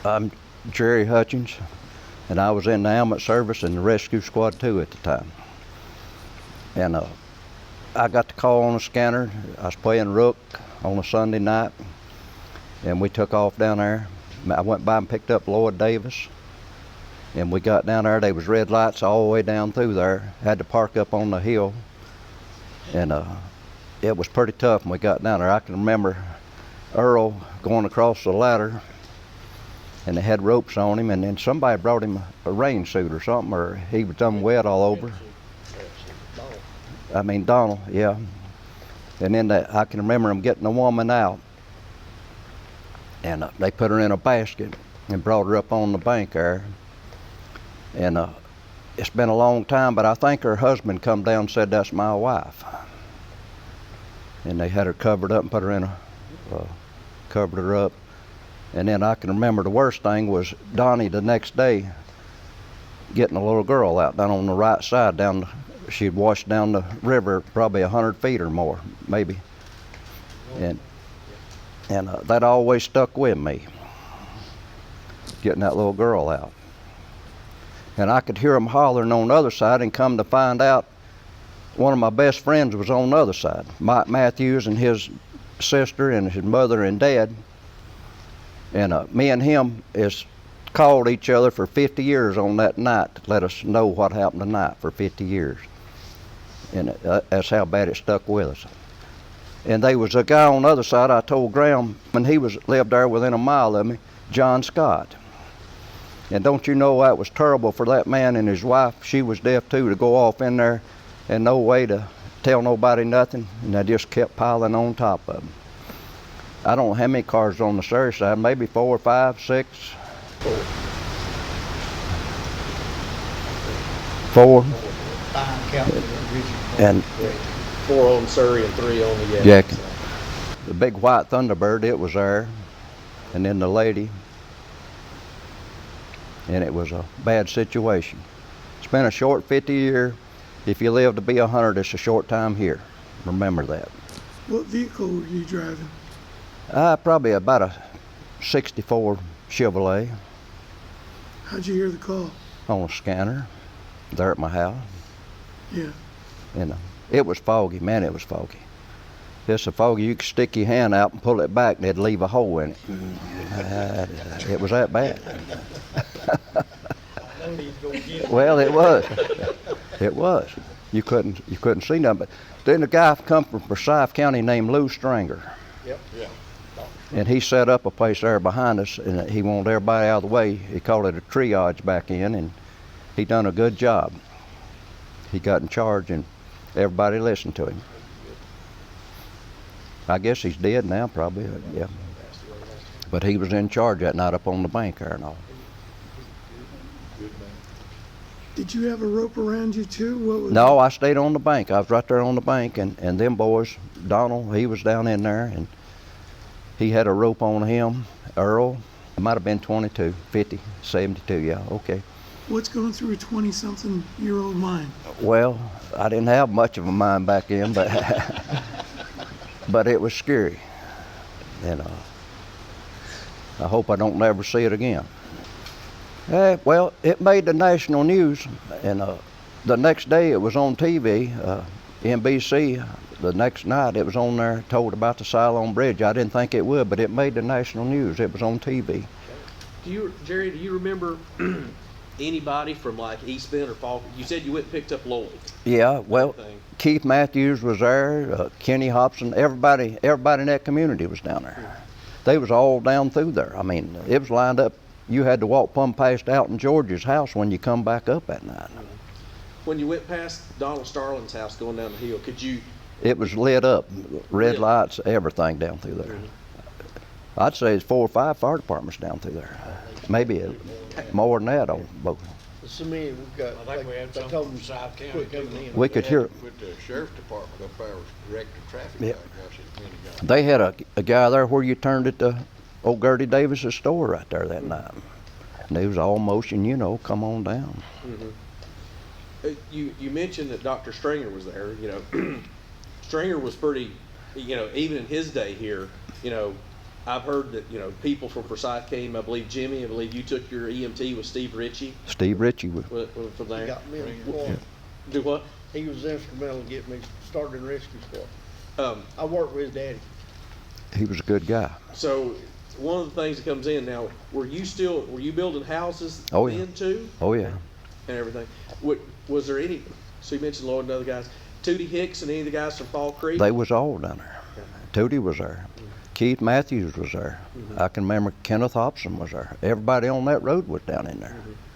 I'm Jerry Hutchens, and I was in the ambulance service in the Rescue Squad 2 at the time. And I got the call on the scanner. I was playing rook on a Sunday night, and we took off down there. I went by and picked up Lloyd Davis, and we got down there. There was red lights all the way down through there. Had to park up on the hill, and it was pretty tough when we got down there. I can remember Earl going across the ladder, and they had ropes on him, and then somebody brought him a rain suit or something, or he was done wet all over. I mean, Donald, yeah. And then I can remember him getting the woman out, and they put her in a basket and brought her up on the bank there. And it's been a long time, but I think her husband come down and said, "That's my wife." And they had her covered up and put her in covered her up. And then I can remember the worst thing was Donnie the next day getting a little girl out down on the right side. She'd washed down the river probably 100 feet or more, maybe. And that always stuck with me, getting that little girl out. And I could hear them hollering on the other side, and come to find out one of my best friends was on the other side. Mike Matthews and his sister and his mother and dad. And me and him has called each other for 50 years on that night to let us know what happened tonight for 50 years. And that's how bad it stuck with us. And there was a guy on the other side, I told Graham, and he lived there within a mile of me, John Scott. And don't you know that was terrible for that man and his wife, she was deaf too, to go off in there and no way to tell nobody nothing, and they just kept piling on top of them. I don't know how many cars on the Surry side, maybe 4 or 5, 6. 4. 5 counting the original. And 4 on Surry and 3 on the yeah. The big white Thunderbird, it was there, and then the lady, and it was a bad situation. It's been a short 50 year. If you live to be 100, it's a short time here. Remember that. What vehicle were you driving? Probably about a 64 Chevrolet How'd you hear the call? on a scanner there at my house. Yeah. And it was foggy, man, it was foggy. It's so foggy you could stick your hand out and pull it back and it'd leave a hole in it. It was that bad. Well, it was. It was. You couldn't see nothing. But then a guy come from Surry County named Lou Stringer. Yep. Yeah. And he set up a place there behind us, and he wanted everybody out of the way. He called it a triage back in, and he done a good job. He got in charge, and everybody listened to him. I guess he's dead now, probably, yeah. But he was in charge that night up on the bank there and all. Did you have a rope around you too? What was No, I stayed on the bank. I was right there on the bank, and them boys, Donald, he was down in there, and he had a rope on him. Earl, it might have been 22, 50, 72, yeah, okay. What's going through a 20-something-year-old mind? Well, I didn't have much of a mind back then, but but it was scary. And I hope I don't never see it again. Well, it made the national news, and the next day it was on TV, NBC. The next night it was on there, told about the Siloam Bridge. I didn't think it would, but it made the national news. It was on TV. Jerry, do you remember anybody from like East Bend or Falk? You said you went and picked up Lloyd. Yeah, well, Keith Matthews was there, Kenny Hobson, everybody in that community was down there. They was all down through there. I mean, it was lined up. You had to walk plumb past Alton George's house when you come back up at night. When you went past Donald Starling's house going down the hill, could you? It was lit up, red lights, everything down through there. I'd say it's 4 or 5 fire departments down through there. Maybe more than that on both. So many we've got. I think we had some from South County coming in. We could hear. With the sheriff's department up there was directing traffic. Yeah. Like They had a guy there where you turned at the old Gertie Davis's store right there that night. And they was all motion, you know, come on down. You mentioned that Dr. Stringer was there. You know, Stringer was pretty, you know, even in his day here, you know, I've heard that, you know, people from Forsyth came, I believe Jimmy, I believe you took your EMT with Steve Ritchie Steve Ritchie was. from He there. got me in the squad. Do what? He was instrumental in getting me started in rescue squad. I worked with his daddy. He was a good guy. So one of the things that comes in now, were you building houses Oh, yeah. then too? Oh yeah. And everything. Was there any, so you mentioned Lloyd and other guys, Tootie Hicks and any of the guys from Fall Creek? They was all down there. Tootie was there. Keith Matthews was there. I can remember Kenneth Hobson was there. Everybody on that road was down in there.